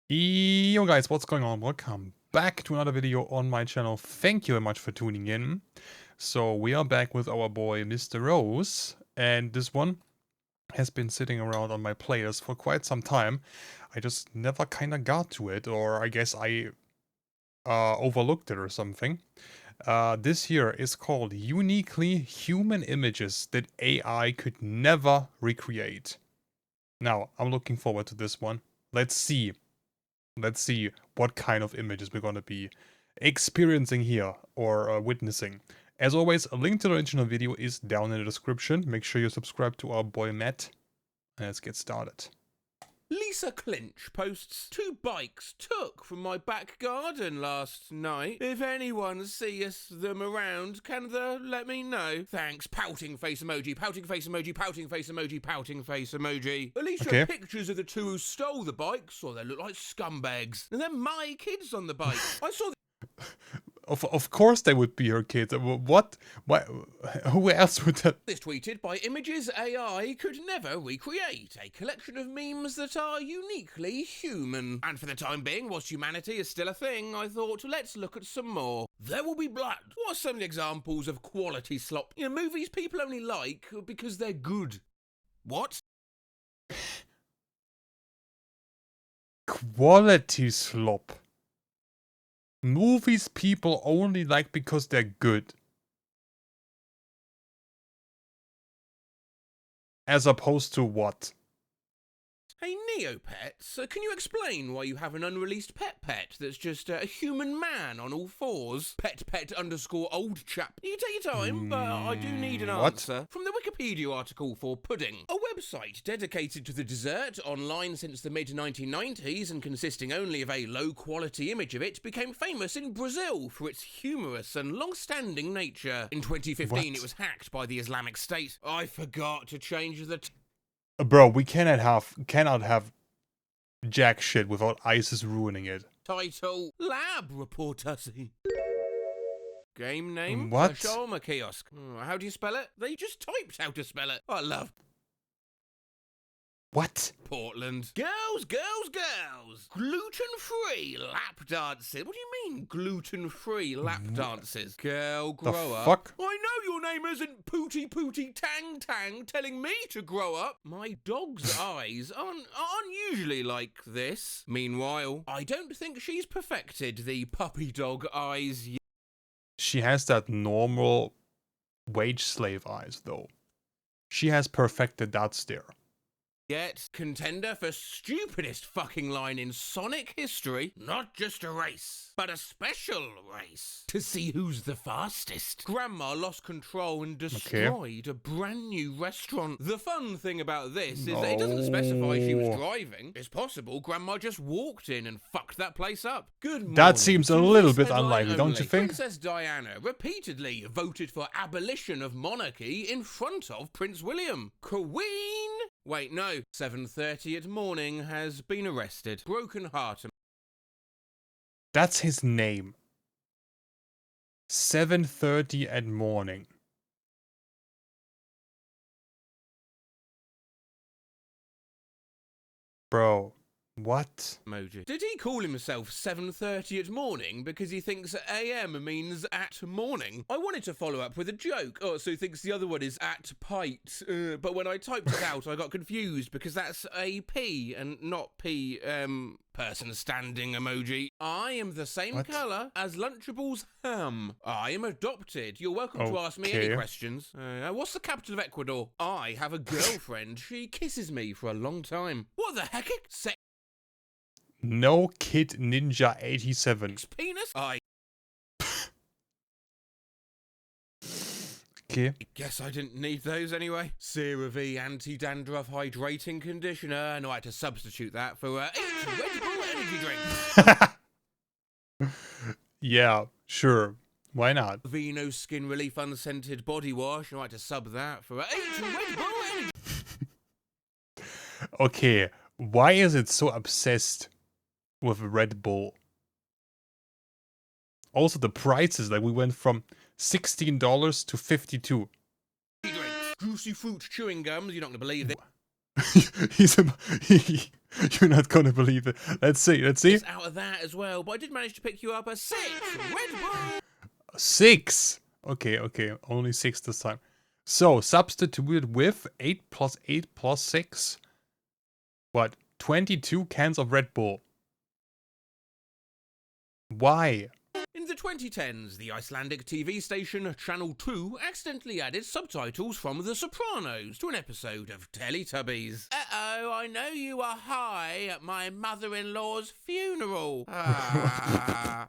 Yo guys, what's going on? Welcome back to another video on my channel. Thank you very much for tuning in. So we are back with our boy Mr. Rose, and this one has been sitting around on my playlist for quite some time. I just never kinda got to it, or I guess I overlooked it or something. This here is called Uniquely Human Images That AI Could Never Recreate. Now, I'm looking forward to this one. Let's see what kind of images we're gonna be experiencing here or witnessing. As always, a link to the original video is down in the description. Make sure you subscribe to our boy Matt. Let's get started. Lisa Clinch posts 2 bikes took from my back garden last night. If anyone sees them around, can they let me know? Thanks. Pouting face emoji, pouting face emoji, pouting face emoji, pouting face emoji. Alicia, Okay. pictures of the 2 who stole the bikes, or they look like scumbags. And they're my kids on the bike. I saw Of course they would be her kids. What? Who else would that? this tweeted by Images AI Could Never Recreate, a collection of memes that are uniquely human. And for the time being, whilst humanity is still a thing, I thought, let's look at some more. There Will Be Blood. What are some examples of quality slop? You know, movies people only like because they're good. What? Quality slop. Movies people only like because they're good. As opposed to what? Hey, Neopets, can you explain why you have an unreleased pet that's just a human man on all fours? Pet underscore old chap. You can take your time, but I do need an What? answer. From the Wikipedia article for pudding, a website dedicated to the dessert, online since the mid-1990s and consisting only of a low-quality image of it, became famous in Brazil for its humorous and long-standing nature. In 2015, What? it was hacked by the Islamic State. I forgot to change the Bro, we cannot have jack shit without ISIS ruining it. title. Lab report hussy. Game name? What? Shawarma kiosk. How do you spell it? They just typed how to spell it. I love What? Portland. Girls. Gluten-free lap dances. What do you mean, gluten-free lap dances? Girl, The grow up. fuck? I know your name isn't Pooty Tang telling me to grow up. My dog's eyes aren't usually like this. Meanwhile, I don't think she's perfected the puppy dog eyes yet. She has that normal wage slave eyes, though. She has perfected that stare. Contender for stupidest fucking line in Sonic history. Not just a race, but a special race. To see who's the fastest. Grandma lost control and destroyed a brand new restaurant. The fun thing about this is that it doesn't specify she was No. driving. It's possible Grandma just walked in and fucked that place up. Good morning. That seems a To little this bit headline unlikely, don't you only, think? Princess Diana repeatedly voted for abolition of monarchy in front of Prince William. Queen! Wait, no. 7:30 at morning has been arrested. Broken heart. That's his name. 7:30 at morning. Bro, what? Emoji. Did he call himself 7:30 at morning because he thinks AM means at morning? I wanted to follow up with a joke. Oh, so he thinks the other one is at pite. But when I typed it out, I got confused because that's a P and not P, person standing emoji. I am the same What? colour as Lunchable's ham. I am adopted. You're welcome to ask me any Okay. questions. What's the capital of Ecuador? I have a girlfriend. She kisses me for a long time. What the heck? No Kid Ninja 87. Penis? I Okay. guess I didn't need those anyway. CeraVe anti-dandruff hydrating conditioner. No, I had to substitute that for Red Bull energy drink. Yeah, sure. Why not? Vino skin relief unscented body wash. No, I had to sub that for Red Bull energy. Okay, why is it so obsessed with Red Bull? Also, the prices, like we went from $16 to $52. Drinks. Juicy fruit chewing gums. You're not going to believe it. He's You're not gonna believe it. Let's see. Let's see. It's out of that as well, but I did manage to pick you up a 6 Red Bull. 6. Okay, okay. Only 6 this time. So, substituted with 8 plus 8 plus 6. What? 22 cans of Red Bull. Why? In the 2010s, the Icelandic TV station Channel 2 accidentally added subtitles from The Sopranos to an episode of Teletubbies. Uh-oh, I know you were high at my mother-in-law's funeral.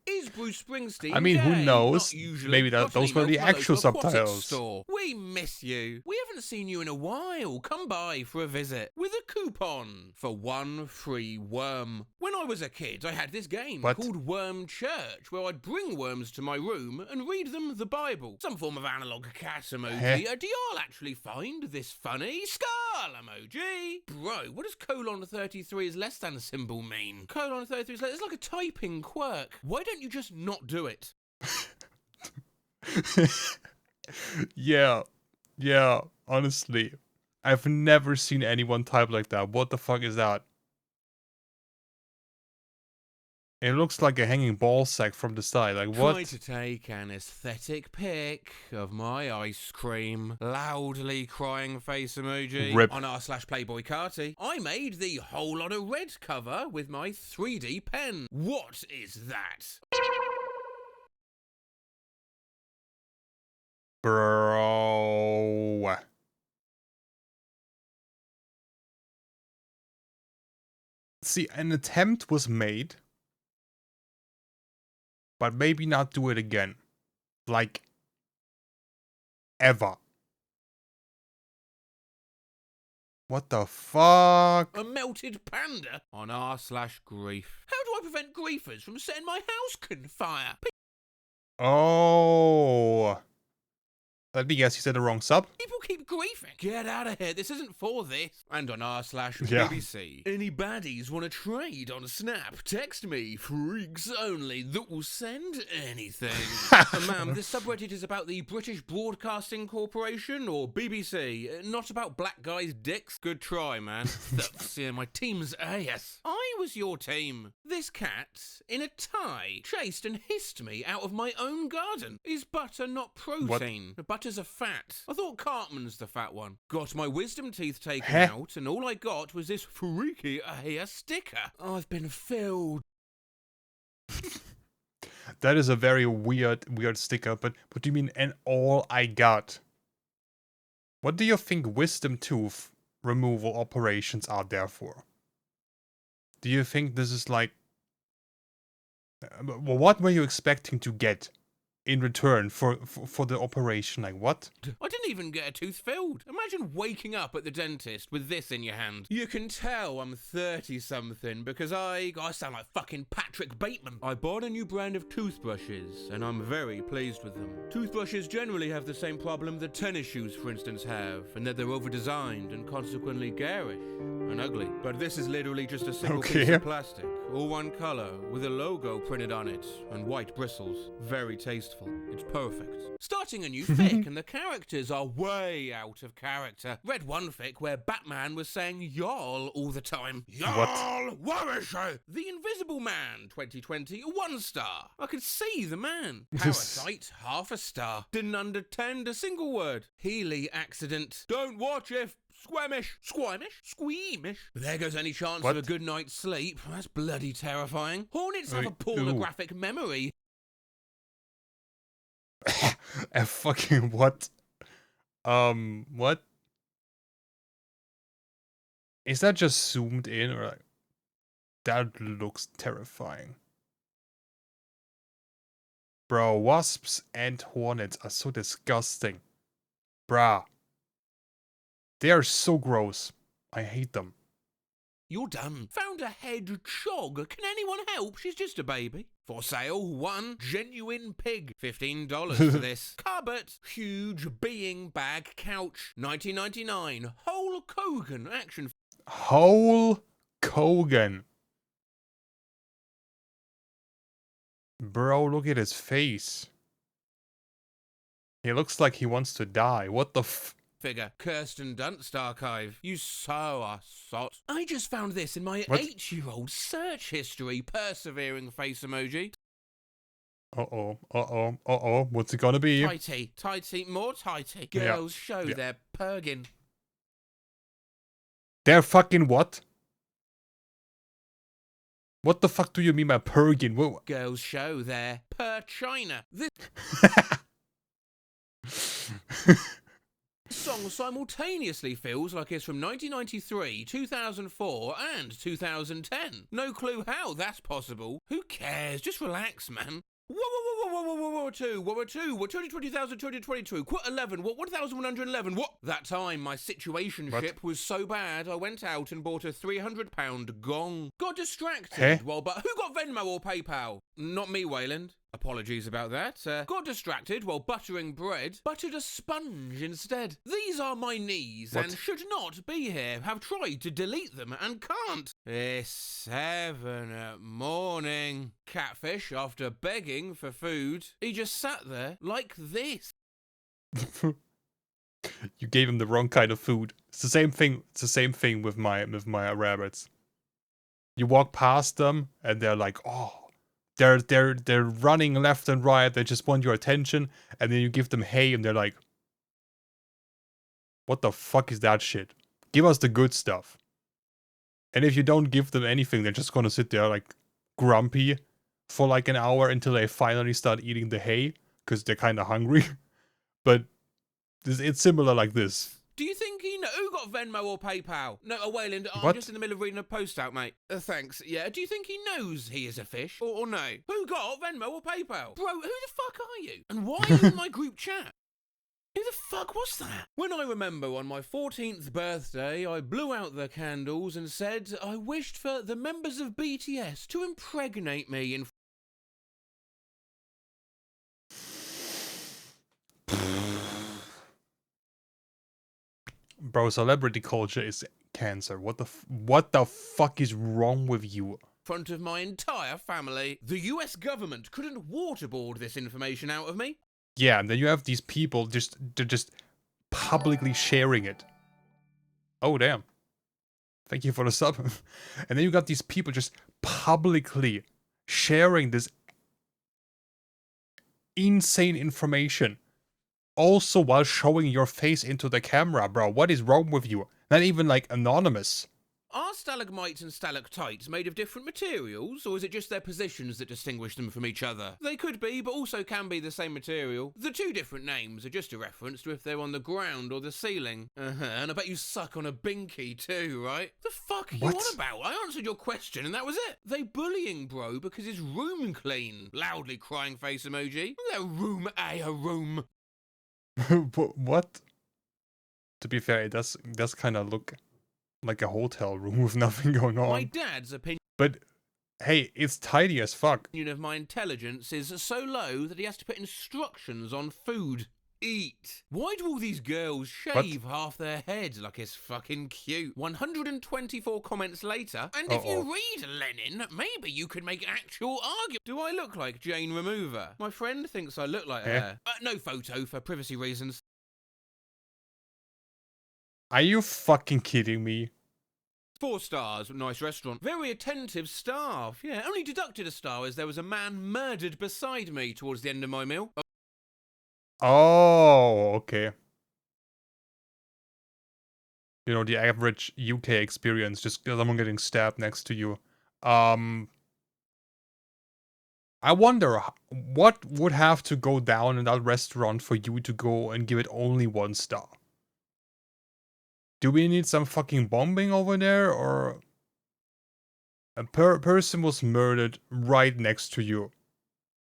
Is Bruce Springsteen I mean, who gay? knows? Not usually. Maybe Got an those were email the from a actual local aquatics subtitles. Store. We miss you. We haven't seen you in a while. Come by for a visit with a coupon for 1 free worm. When I was a kid, I had this game What? called Worm Church, where I'd bring worms to my room and read them the Bible. Some form of analog cat emoji. Do y'all actually find this funny? Skull emoji. Bro, what does colon 33 is less than symbol mean? Colon 33 is it's like a typing quirk. Why don't you just not do it? Yeah. Yeah. Honestly. I've never seen anyone type like that. What the fuck is that? It looks like a hanging ball sack from the side. Like, what? Try to take an aesthetic pic of my ice cream. Loudly crying face emoji. Rip. On r/Playboy Carty. I made the whole lot of red cover with my 3D pen. What is that? Bro. See, an attempt was made. But maybe not do it again. Like, ever. What the fuck? A melted panda on r/grief. How do I prevent griefers from setting my house on fire? Oh. Let me guess, you said the wrong sub? People keep griefing. Get out of here. This isn't for this. And on Yeah. r/BBC. Any baddies want to trade on Snap? Text me. Freaks only that will send anything. Ma'am, this subreddit is about the British Broadcasting Corporation or BBC. Not about black guys' dicks. Good try, man. That's my team's ass. I was your team. This cat, in a tie, chased and hissed me out of my own garden. Is butter not protein? Butter's a fat. I thought Cartman's the fat one. Got my wisdom teeth taken out, and all I got was this freaky hair sticker. I've been filled. That is a very weird sticker, but what do you mean, and all I got? What do you think wisdom tooth removal operations are there for? Do you think this is like... what were you expecting to get in return for the operation? Like, what? I didn't even get a tooth filled. Imagine waking up at the dentist with this in your hand. You can tell I'm 30-something because I sound like fucking Patrick Bateman. I bought a new brand of toothbrushes and I'm very pleased with them. Toothbrushes generally have the same problem that tennis shoes, for instance, have, and that they're over-designed and consequently garish and ugly. But this is literally just a single piece of plastic, all one color, with a logo printed on it and white bristles. Very tasteful. It's perfect. Starting a new fic and the characters are way out of character. Read one fic where Batman was saying y'all all the time. Y'all, where is she? The Invisible Man 2020, 1 star. I could see the man. Parasite, half a star. Didn't understand a single word. Healy accident. Don't watch if squeamish. Squeamish? Squeamish. There goes any chance of a good night's sleep. That's bloody terrifying. Hornets have a pornographic memory. A fucking what? What? Is that just zoomed in or like... That looks terrifying. Bro, wasps and hornets are so disgusting. Bruh. They are so gross. I hate them. You're done. Found a hedgehog. Can anyone help? She's just a baby. For sale, 1 genuine pig. $15 for this. Cupboard. Huge being bag couch. $19.99. Hulk Hogan action. Hulk Hogan. Bro, look at his face. He looks like he wants to die. What the f... figure. Kirsten Dunst archive. You so are sot. I just found this in my What? 8-year-old search history. Persevering face emoji. Uh-oh, uh-oh, uh-oh. What's it gonna be? Tighty, tighty, more tighty. Yeah. Girls show Yeah. their pergin. They're fucking what? What the fuck do you mean by pergin? Whoa. Girls show their per-china. This song simultaneously feels like it's from 1993, 2004, and 2010. No clue how that's possible. Who cares? Just relax, man. Whoa, 2, what, 220,000, 222, quit 11, what, 1,111, what? That time, my situationship was so bad, I went out and bought a £300 gong. Got distracted while, but who got Venmo or PayPal? Not me, Wayland. Apologies about that. Got distracted while buttering bread, buttered a sponge instead. These are my knees and should not be here. Have tried to delete them and can't. It's 7 at morning. Catfish after begging for food. He just sat there like this. You gave him the wrong kind of food. It's the same thing. It's the same thing with my rabbits. You walk past them and they're like, oh, they're running left and right. They just want your attention, and then you give them hay, and they're like, what the fuck is that shit? Give us the good stuff. And if you don't give them anything, they're just gonna sit there like grumpy for like an hour until they finally start eating the hay because they're kind of hungry. But it's similar like this. Do you think who got Venmo or PayPal? No, Wayland, I'm What? just in the middle of reading a post out, mate. Thanks. Yeah, do you think he knows he is a fish? Or no? Who got Venmo or PayPal? Bro, who the fuck are you? And why are you in my group chat? Who the fuck was that? When I remember on my 14th birthday, I blew out the candles and said I wished for the members of BTS to impregnate me in... Bro, celebrity culture is cancer. What the fuck is wrong with you? front of my entire family. The US government couldn't waterboard this information out of me. Yeah, and then you have these people they're just publicly sharing it. Oh damn. Thank you for the sub. And then you got these people just publicly sharing this insane information. Also while showing your face into the camera, bro. What is wrong with you? Not even like anonymous. Are stalagmites and stalactites made of different materials, or is it just their positions that distinguish them from each other? They could be, but also can be the same material. The two different names are just a reference to if they're on the ground or the ceiling. And I bet you suck on a binky too, right? The fuck are you on about? I answered your question and that was it. They bullying bro because his room clean. Loudly crying face emoji. A room, a room. What? To be fair, it does kind of look like a hotel room with nothing going on. My dad's opinion. But hey, it's tidy as fuck. Of my intelligence is so low that he has to put instructions on food. Eat. Why do all these girls shave half their head like it's fucking cute? 124 comments later, and if you read Lenin, maybe you could make actual argument. Do I look like Jane Remover? My friend thinks I look like her. No photo for privacy reasons. Are you fucking kidding me? 4 stars, nice restaurant. Very attentive staff. Yeah, only deducted a star as there was a man murdered beside me towards the end of my meal. Oh, okay. You know, the average UK experience, just someone getting stabbed next to you. I wonder what would have to go down in that restaurant for you to go and give it only 1 star. Do we need some fucking bombing over there, or a person was murdered right next to you,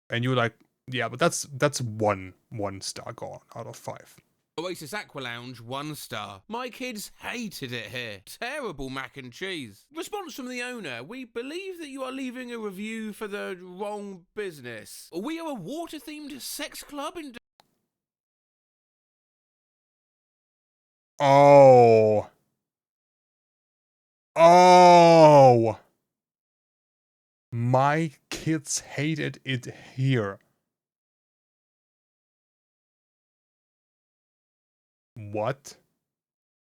and you're like, yeah, but that's 1 star gone out of 5. Oasis Aqua Lounge, 1 star. My kids hated it here. Terrible mac and cheese. Response from the owner: we believe that you are leaving a review for the wrong business. We are a water-themed sex club in... Oh. Oh. My kids hated it here. What?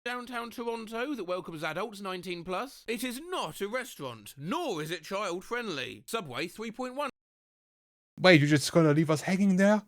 Downtown Toronto that welcomes adults 19 plus. It is not a restaurant, nor is it child friendly. Subway 3.1 Wait, you're just gonna leave us hanging there?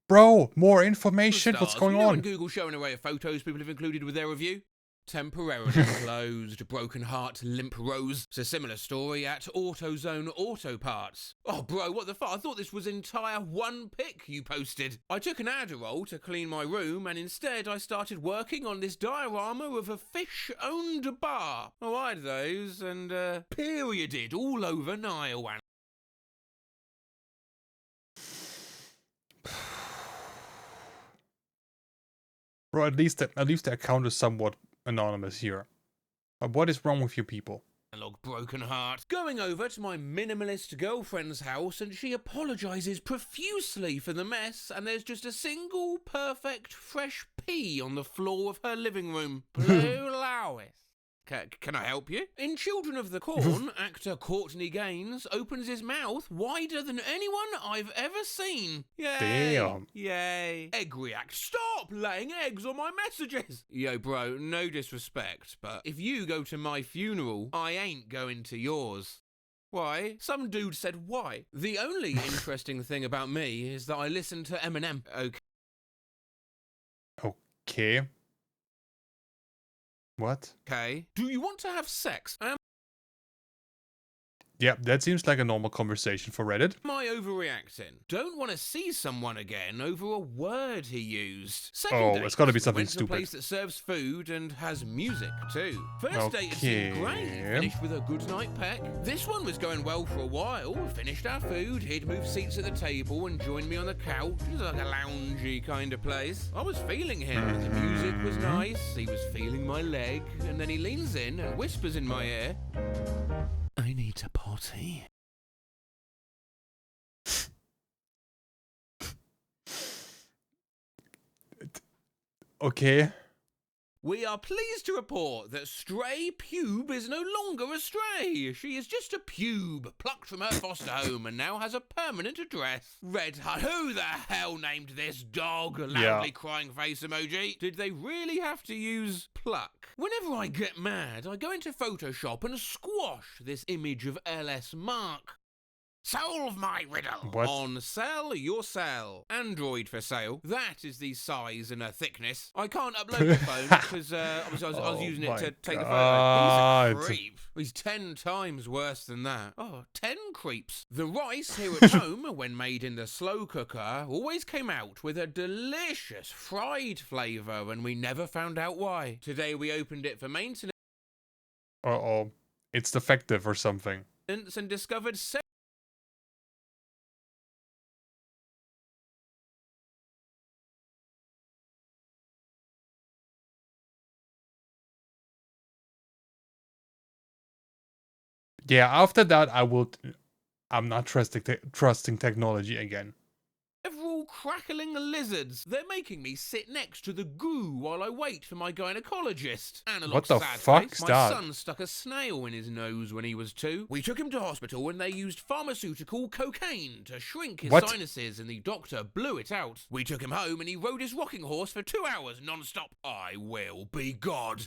Bro, more information? stars. What's going You know when on? Google show an array of photos people have included with their review? Temporarily closed, broken heart, limp rose. It's a similar story at AutoZone Auto Parts. Oh, bro, what the fuck? I thought this was entire one pic you posted. I took an Adderall to clean my room, and instead I started working on this diorama of a fish-owned bar. Oh, I had those, and perioded all over Nile. Bro, at least the account is somewhat anonymous here. But what is wrong with you people? Broken heart. Going over to my minimalist girlfriend's house, and she apologises profusely for the mess, and there's just a single perfect fresh pea on the floor of her living room. Blue Lois. Can I help you? In Children of the Corn, actor Courtney Gaines opens his mouth wider than anyone I've ever seen. Yay! Damn. Yay! Egg react. Stop laying eggs on my messages! Yo, bro, no disrespect, but if you go to my funeral, I ain't going to yours. Why? Some dude said why. The only interesting thing about me is that I listen to Eminem. Okay. What? Okay. Do you want to have sex? Yeah, that seems like a normal conversation for Reddit. Am I overreacting? Don't want to see someone again over a word he used. Oh, it's gotta be something went to a stupid. place that serves food and has music too. First date seemed great. Okay. Finished with a good night peck. This one was going well for a while. Finished our food. He'd moved seats at the table and joined me on the couch. It was like a loungy kind of place. I was feeling him. The music was nice. He was feeling my leg, and then he leans in and whispers in my ear, "I need to potty." Okay. We are pleased to report that Stray Pube is no longer a stray. She is just a pube plucked from her foster home and now has a permanent address. Red Hut. Who the hell named this dog? Loudly crying face emoji. Did they really have to use pluck? Whenever I get mad, I go into Photoshop and squash this image of LS Mark. Solve my riddle. What? On sell your cell. Android for sale. That is the size and thickness. I can't upload the phone because I was using it to take the photo. He's a creep. He's 10 times worse than that. Oh, 10 creeps. The rice here at home, when made in the slow cooker, always came out with a delicious fried flavour, and we never found out why. Today we opened it for maintenance Uh-oh. It's defective or something. and discovered Yeah, after that I'm not trusting technology again. several crackling lizards. They're making me sit next to the goo while I wait for my gynecologist. Analog What the sad fuck's face. that? My son stuck a snail in his nose when he was 2. We took him to hospital and they used pharmaceutical cocaine to shrink his What? sinuses, and the doctor blew it out. We took him home and he rode his rocking horse for 2 hours non-stop. I will be God.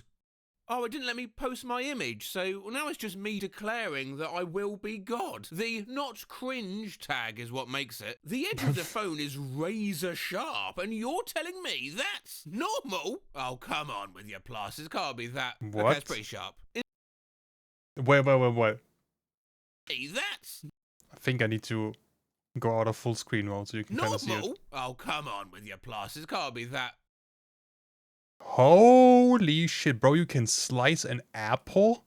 Oh, it didn't let me post my image, so now it's just me declaring that I will be God. The not cringe tag is what makes it. The edge of the phone is razor sharp, and you're telling me that's normal? Oh, come on with your pluses. Can't be that. Okay, What? that's pretty sharp. Wait. That's I think I need to go out of full screen mode so you can kind of see it. normal? Oh, come on with your pluses. Can't be that. Holy shit, bro, you can slice an apple?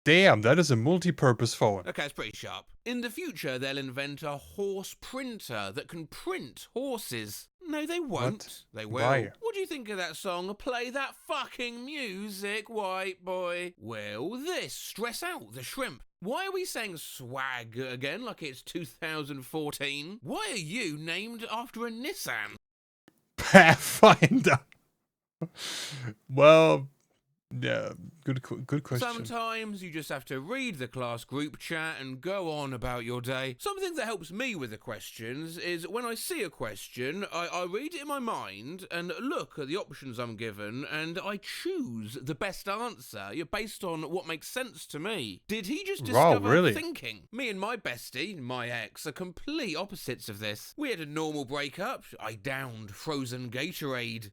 Damn, that is a multi-purpose phone. Okay, it's pretty sharp. In the future, they'll invent a horse printer that can print horses. No, they won't. What? They will. Why? What do you think of that song? Play that fucking music, white boy. Will this stress out the shrimp? Why are we saying swag again like it's 2014? Why are you named after a Nissan? Pathfinder. Well, Yeah, good question. Sometimes you just have to read the class group chat and go on about your day. Something that helps me with the questions is when I see a question, I read it in my mind and look at the options I'm given and I choose the best answer based on what makes sense to me. Did he just Wow, discover really? thinking? Me and my bestie, my ex, are complete opposites of this. We had a normal breakup. I downed frozen Gatorade,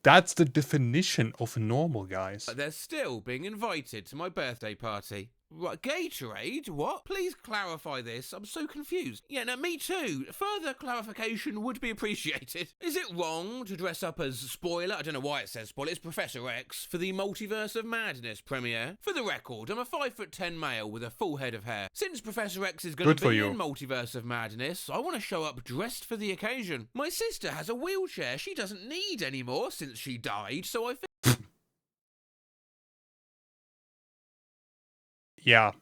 That's the definition of normal, guys. but they're still being invited to my birthday party. Right, Gatorade? What? Please clarify this. I'm so confused. Yeah, no, me too. Further clarification would be appreciated. Is it wrong to dress up as spoiler? I don't know why it says spoiler. It's Professor X for the Multiverse of Madness premiere. For the record, I'm a 5'10" male with a full head of hair. Since Professor X is going Good to for be you. in Multiverse of Madness, I want to show up dressed for the occasion. My sister has a wheelchair she doesn't need anymore since she died, so I Yeah.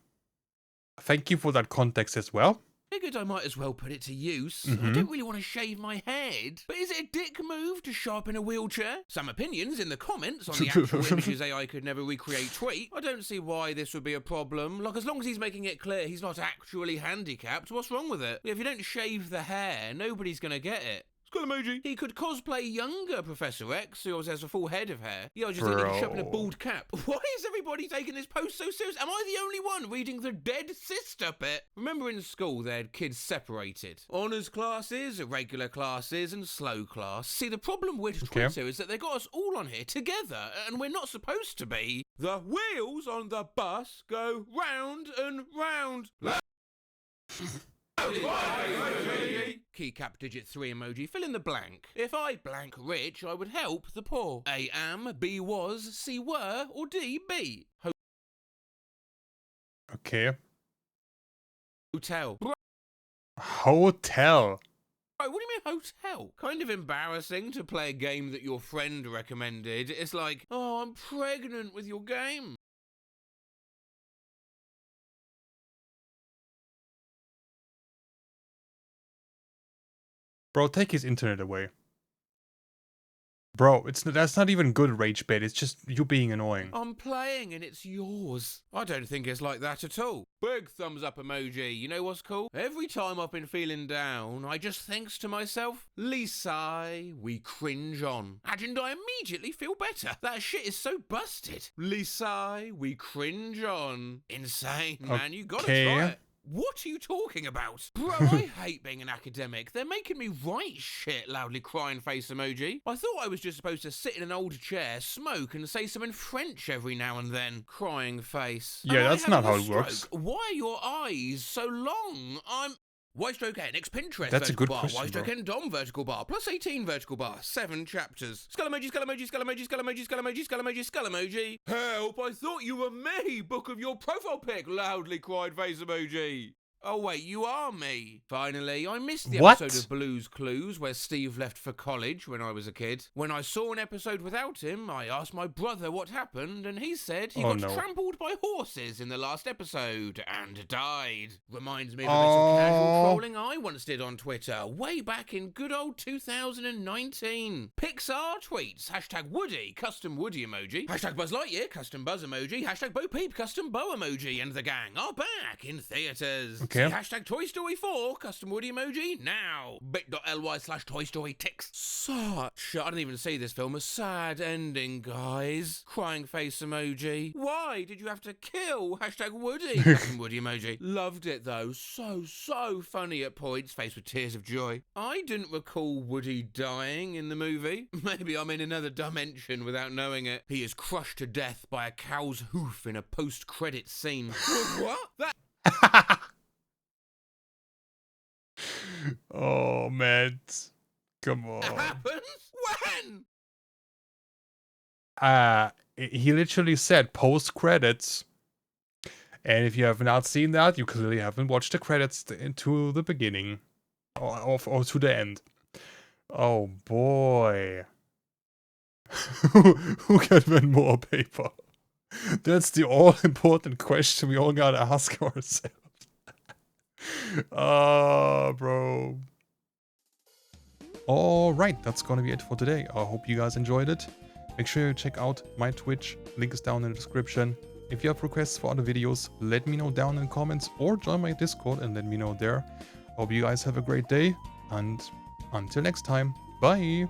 Thank you for that context as well. figured I might as well put it to use. I Mhm. don't really want to shave my head. But is it a dick move to show up in a wheelchair? Some opinions in the comments on the actual images AI could never recreate tweet. I don't see why this would be a problem. Like, as long as he's making it clear he's not actually handicapped, what's wrong with it? If you don't shave the hair, nobody's gonna get it. Skull emoji. He could cosplay younger Professor X, who always has a full head of hair. Yeah, I just think he could show up in a Bro. bald cap. Why is everybody taking this post so serious? Am I the only one reading the dead sister bit? Remember in school they had kids separated. Honours classes, regular classes, and slow class. See, the problem with Twitter is that they got us all on here together, and we're not supposed to be. The wheels on the bus go round and round. Keycap digit 3 emoji, fill in the blank. If I blank rich, I would help the poor. A am, B was, C were, or D be. Okay. Hotel. Hotel. Bro, what do you mean hotel? Kind of embarrassing to play a game that your friend recommended. It's like, oh, I'm pregnant with your game. Bro, take his internet away. Bro, that's not even good rage bait. It's just you being annoying. I'm playing and it's yours. I don't think it's like that at all. Big thumbs up emoji. You know what's cool? Every time I've been feeling down, I just thinks to myself, Lisa, we cringe on. And I immediately feel better. That shit is so busted. Lisa, we cringe on. Insane, man. You gotta try it. What are you talking about? Bro, I hate being an academic. They're making me write shit, loudly crying face emoji. I thought I was just supposed to sit in an old chair, smoke, and say some in French every now and then. Crying face. Yeah, that's not how it works. Why are your eyes so long? Y-stroke N, X Pinterest That's a vertical good bar, question, Y-stroke bro. N Dom vertical bar, plus 18 vertical bar, 7 chapters. Skull emoji, skull emoji, skull emoji, skull emoji, skull emoji, skull emoji, skull emoji. Help, I thought you were me. Book of your profile pic, loudly cried face emoji. Oh wait, you are me. Finally, I missed the episode of Blue's Clues where Steve left for college when I was a kid. When I saw an episode without him, I asked my brother what happened, and he said he got trampled by horses in the last episode and died. Reminds me of a bit of casual trolling I once did on Twitter, way back in good old 2019. Pixar tweets, hashtag Woody, custom Woody emoji, hashtag Buzz Lightyear, custom Buzz emoji, hashtag Bo Peep, custom Bo emoji, and the gang are back in theatres. See hashtag Toy Story 4, custom Woody emoji, now. bit.ly/Toy Story ticks. Such, I didn't even see this film, a sad ending, guys. Crying face emoji. Why did you have to kill hashtag Woody? Custom Woody emoji. Loved it though, so funny at points, faced with tears of joy. I didn't recall Woody dying in the't Maybe I'm in another dimension without knowing it. He is crushed to death by a cow's hoof in a post-credit scene. What? That... Oh, man. Come on. happens? When? He literally said post credits. And if you have not seen that, you clearly haven't watched the credits to the beginning. Or to the end. Oh, boy. Who can win more paper? That's the all-important question we all gotta ask ourselves. Bro. Alright, that's gonna be it for today. I hope you guys enjoyed it. Make sure you check out my Twitch, link is down in the description. If you have requests for other videos, let me know down in the comments or join my Discord and let me know there. Hope you guys have a great day, and until next time, bye!